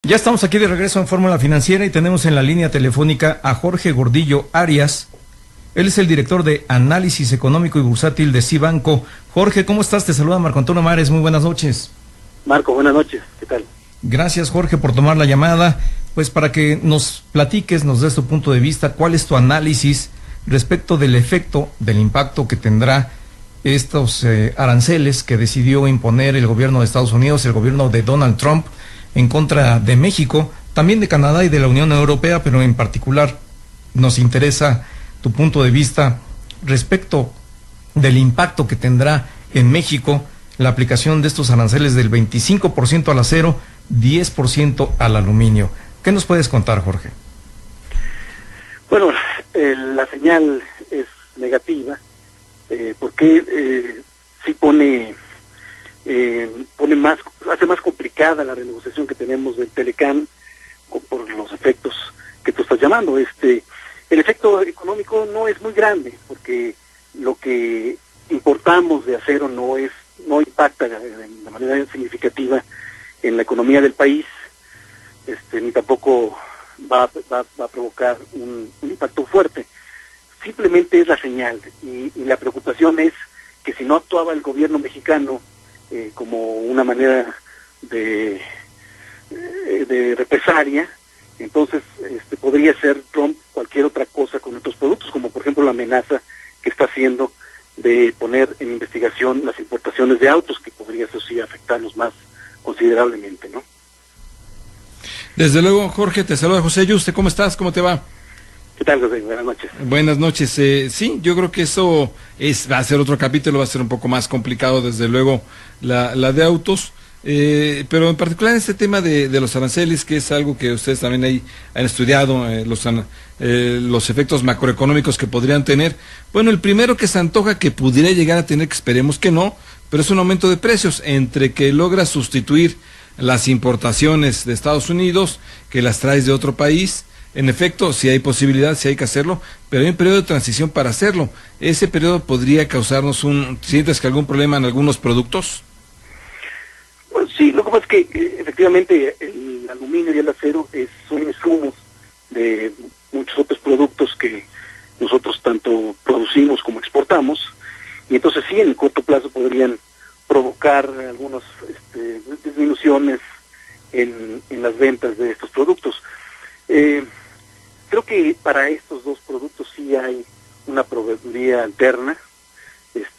Ya estamos aquí de regreso en Fórmula Financiera y tenemos en la línea telefónica a Jorge Gordillo Arias. Él es el director de Análisis Económico y Bursátil de CIBanco. Jorge, ¿cómo estás? Te saluda Marco Antonio Mares. Muy buenas noches. Marco, buenas noches. ¿Qué tal? Gracias, Jorge, por tomar la llamada. Pues para que nos platiques, nos des tu punto de vista, ¿cuál es tu análisis respecto del efecto, del impacto que tendrá estos aranceles que decidió imponer el gobierno de Estados Unidos, el gobierno de Donald Trump, en contra de México, también de Canadá y de la Unión Europea, pero en particular nos interesa tu punto de vista respecto del impacto que tendrá en México la aplicación de estos aranceles del 25% al acero, 10% al aluminio? ¿Qué nos puedes contar, Jorge? Bueno, la señal es negativa, porque sí hace más complicada la renegociación que tenemos del Telecán por los efectos que tú estás llamando. El efecto económico no es muy grande, porque lo que importamos de acero no impacta de manera significativa en la economía del país, ni tampoco va a provocar un impacto fuerte. Simplemente es la señal, y la preocupación es que si no actuaba el gobierno mexicano como una manera de represalia, entonces podría ser Trump cualquier otra cosa con otros productos, como por ejemplo la amenaza que está haciendo de poner en investigación las importaciones de autos, que podría eso sí afectarnos más considerablemente, ¿no? Desde luego, Jorge, te saluda José Yuste. ¿Cómo estás? ¿Cómo te va? ¿Qué tal, José? Buenas noches. Buenas noches. Sí, yo creo que eso va a ser otro capítulo, va a ser un poco más complicado, desde luego, la de autos, pero en particular en este tema de los aranceles, que es algo que ustedes también ahí han estudiado, los efectos macroeconómicos que podrían tener. Bueno, el primero que se antoja que pudiera llegar a tener, que esperemos que no, pero es un aumento de precios, entre que logra sustituir las importaciones de Estados Unidos, que las traes de otro país. En efecto, si hay posibilidad, si hay que hacerlo, pero hay un periodo de transición para hacerlo. ¿Ese periodo podría causarnos sientes que algún problema en algunos productos? Pues sí, lo que pasa es que efectivamente el aluminio y el acero son insumos de muchos otros productos que nosotros tanto producimos como exportamos, y entonces sí, en el corto plazo podrían provocar algunas disminuciones en las ventas de estos productos. Creo que para estos dos productos sí hay una proveeduría alterna,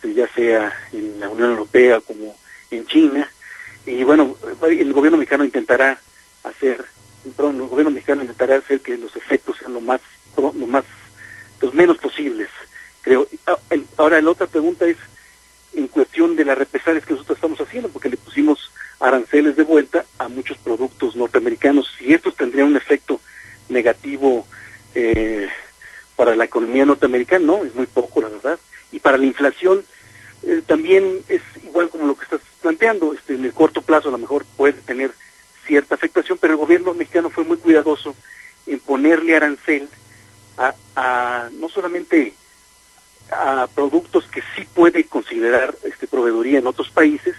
ya sea en la Unión Europea como en China, y bueno, el gobierno mexicano intentará hacer que los efectos sean los menos posibles, creo. Ahora la otra pregunta es en cuestión de las represalias que nosotros estamos haciendo, porque le pusimos aranceles de vuelta a muchos productos norteamericanos, y estos tendrían un efecto negativo para la economía norteamericana. No, es muy poco, la verdad. Y para la inflación también es igual como lo que estás planteando. En el corto plazo a lo mejor puede tener cierta afectación, pero el gobierno mexicano fue muy cuidadoso en ponerle arancel no solamente a productos que sí puede considerar proveeduría en otros países,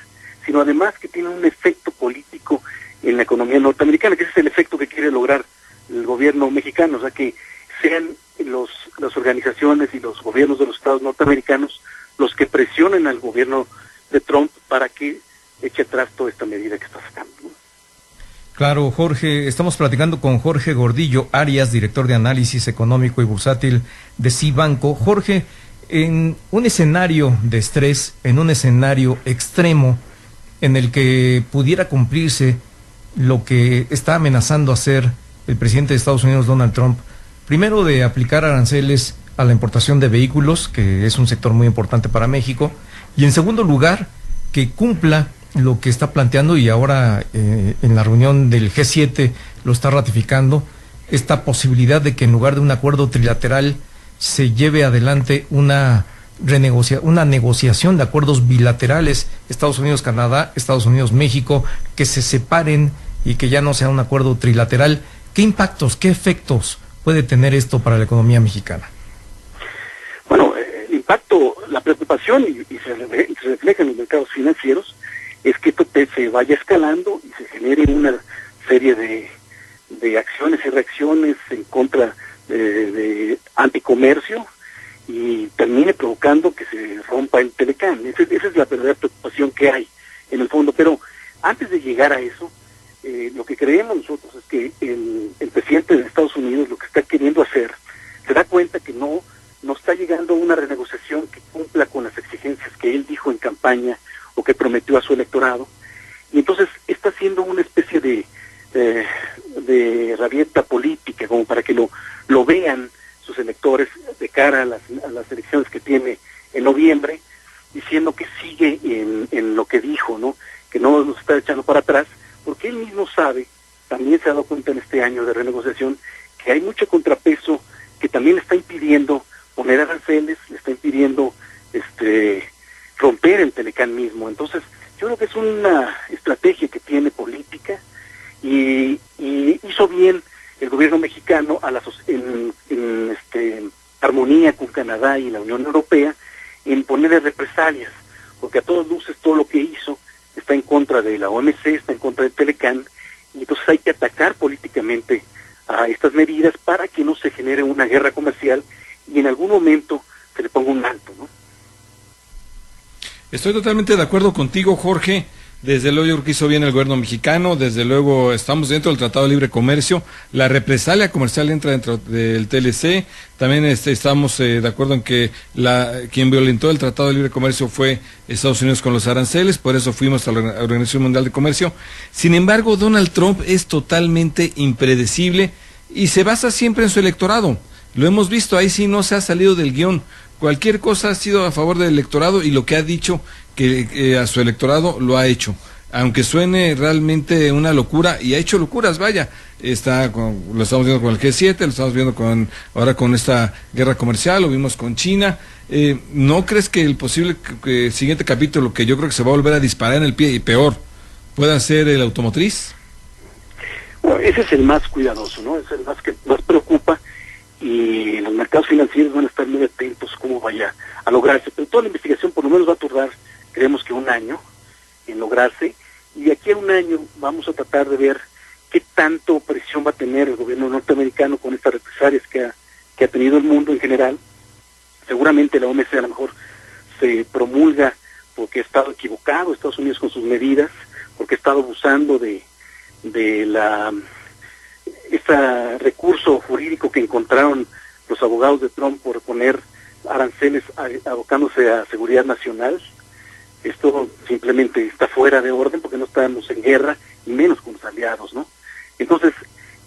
sino además que tienen un efecto político en la economía norteamericana, que ese es el efecto que quiere lograr el gobierno mexicano, o sea, que sean las organizaciones y los gobiernos de los estados norteamericanos los que presionen al gobierno de Trump para que eche atrás toda esta medida que está sacando, ¿no? Claro, Jorge, estamos platicando con Jorge Gordillo Arias, director de Análisis Económico y Bursátil de CIBanco. Jorge, en un escenario de estrés, en un escenario extremo, en el que pudiera cumplirse lo que está amenazando hacer el presidente de Estados Unidos, Donald Trump, primero de aplicar aranceles a la importación de vehículos, que es un sector muy importante para México, y en segundo lugar, que cumpla lo que está planteando, y ahora en la reunión del G7 lo está ratificando, esta posibilidad de que en lugar de un acuerdo trilateral se lleve adelante una negociación de acuerdos bilaterales, Estados Unidos-Canadá, Estados Unidos-México, que se separen y que ya no sea un acuerdo trilateral. ¿Qué impactos, qué efectos puede tener esto para la economía mexicana? Bueno, el impacto, la preocupación, y se refleja en los mercados financieros, es que esto se vaya escalando y se genere una serie de de acciones y reacciones en contra de anticomercio y termine provocando que se rompa el Telecán. Esa es la verdadera preocupación que hay en el fondo. Pero antes de llegar a eso, lo que creemos nosotros es que el presidente de Estados Unidos lo que está queriendo hacer, se da cuenta que no está llegando a una renegociación que cumpla con las exigencias que él dijo en campaña o que prometió a su electorado, y entonces está haciendo una especie de rabieta política como para que lo vean sus electores de cara a las elecciones que tiene en noviembre, diciendo que sigue en lo que dijo, ¿no? Que no nos está echando para atrás, porque él mismo sabe, también se ha dado cuenta en este año de renegociación, que hay mucho contrapeso que también le está impidiendo poner aranceles, le está impidiendo romper el Telecán mismo. Entonces, yo creo que es una estrategia que tiene política y hizo bien el gobierno mexicano en armonía con Canadá y la Unión Europea en ponerle represalias, porque a todas luces todo lo que hizo está en contra de la OMC, está en contra del Telecán, y entonces hay que atacar políticamente a estas medidas para que no se genere una guerra comercial y en algún momento se le ponga un alto, ¿no? Estoy totalmente de acuerdo contigo, Jorge. Desde luego yo creo que hizo bien el gobierno mexicano, desde luego estamos dentro del Tratado de Libre Comercio, la represalia comercial entra dentro del TLC, también estamos de acuerdo en que quien violentó el Tratado de Libre Comercio fue Estados Unidos con los aranceles, por eso fuimos a la Organización Mundial de Comercio. Sin embargo, Donald Trump es totalmente impredecible y se basa siempre en su electorado. Lo hemos visto, ahí sí no se ha salido del guión. Cualquier cosa ha sido a favor del electorado y lo que ha dicho que a su electorado lo ha hecho. Aunque suene realmente una locura, y ha hecho locuras, vaya. Lo estamos viendo con el G7, lo estamos viendo ahora con esta guerra comercial, lo vimos con China. ¿No crees que el posible siguiente capítulo, que yo creo que se va a volver a disparar en el pie y peor, pueda ser el automotriz? Bueno, ese es el más cuidadoso, ¿no? Es el que más preocupa, y los mercados financieros van a estar muy atentos cómo vaya a lograrse, pero toda la investigación por lo menos va a tardar, creemos que un año en lograrse, y de aquí a un año vamos a tratar de ver qué tanto presión va a tener el gobierno norteamericano con estas represalias que ha tenido el mundo en general. Seguramente la OMC a lo mejor se promulga porque ha estado equivocado Estados Unidos con sus medidas, porque ha estado abusando de este recurso jurídico que encontraron los abogados de Trump por poner aranceles abocándose a seguridad nacional. Esto simplemente está fuera de orden porque no estamos en guerra, y menos con los aliados, ¿no? Entonces,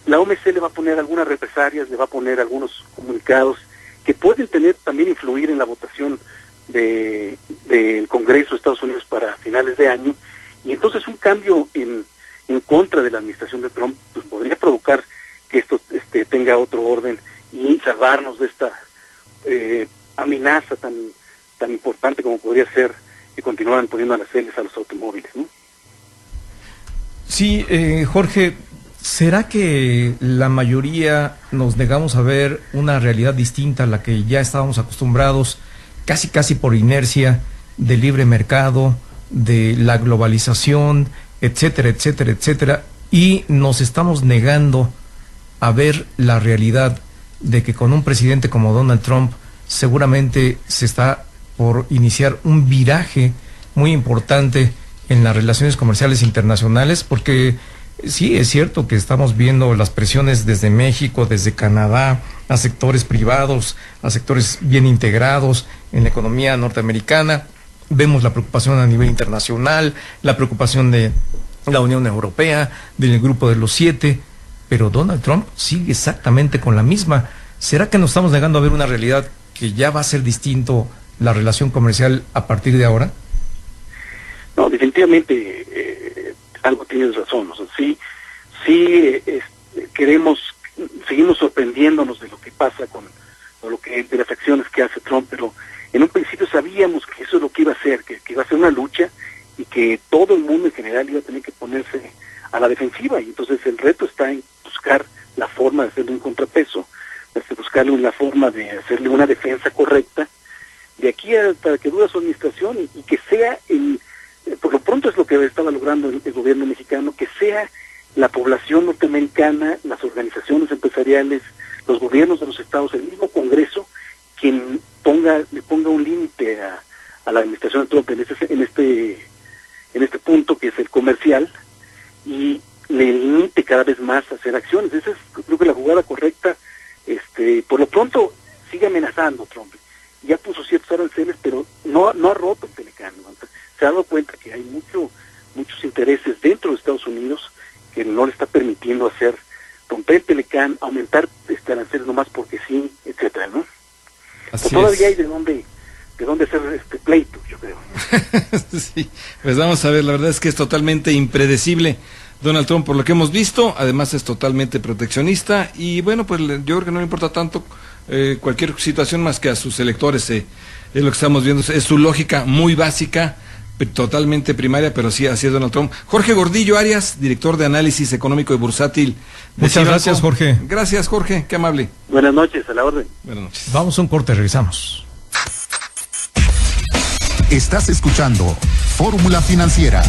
la OMC le va a poner algunas represalias, le va a poner algunos comunicados que pueden también influir en la votación del Congreso de Estados Unidos para finales de año, y entonces un cambio en contra de la administración de Trump pues podría provocar que esto tenga otro orden y salvarnos de esta amenaza tan importante como podría ser que continuaran poniendo aranceles a los automóviles, ¿no? Sí, Jorge, ¿será que la mayoría nos negamos a ver una realidad distinta a la que ya estábamos acostumbrados, casi por inercia, del libre mercado, de la globalización, etcétera, etcétera, etcétera, y nos estamos negando a ver la realidad de que con un presidente como Donald Trump seguramente se está por iniciar un viraje muy importante en las relaciones comerciales internacionales? Porque sí, es cierto que estamos viendo las presiones desde México, desde Canadá, a sectores privados, a sectores bien integrados en la economía norteamericana. Vemos la preocupación a nivel internacional, la preocupación de la Unión Europea, del Grupo de los 7, pero Donald Trump sigue exactamente con la misma. ¿Será que nos estamos negando a ver una realidad que ya va a ser distinto la relación comercial a partir de ahora? No, definitivamente algo tienes razón. O sea, sí, seguimos sorprendiéndonos de lo que pasa de las acciones que hace Trump, pero en un principio sabíamos que eso es lo que iba a hacer, que iba a ser una lucha y que todo el mundo en general iba a tener que ponerse a la defensiva, y entonces el reto está en buscar la forma de hacerle un contrapeso, buscarle la forma de hacerle una defensa correcta de aquí para que dure su administración y que sea por lo pronto es lo que estaba logrando el gobierno mexicano, que sea la población norteamericana Mexicana, las organizaciones empresariales, los gobiernos de los estados, el mismo Congreso, quien le ponga un límite a la administración de Trump en este punto que es el comercial, y le limite cada vez más a hacer acciones. Esa es, creo que la jugada correcta. Por lo pronto sigue amenazando Trump. Ya puso ciertos aranceles, pero no ha roto el Telecán, ¿no? Se ha dado cuenta que hay muchos intereses dentro de Estados Unidos que no le está permitiendo romper el Telecán, aumentar aranceles nomás porque sí, etcétera, ¿no? Todavía hay de dónde hacer pleito, yo creo. Sí, pues vamos a ver, la verdad es que es totalmente impredecible Donald Trump por lo que hemos visto, además es totalmente proteccionista y bueno, pues yo creo que no le importa tanto cualquier situación más que a sus electores, es lo que estamos viendo, es su lógica muy básica, totalmente primaria, pero sí, así es Donald Trump. Jorge Gordillo Arias, director de análisis económico y bursátil. Muchas gracias, Jorge. Gracias, Jorge, qué amable. Buenas noches, a la orden. Buenas noches. Vamos a un corte, regresamos. Estás escuchando Fórmula Financiera.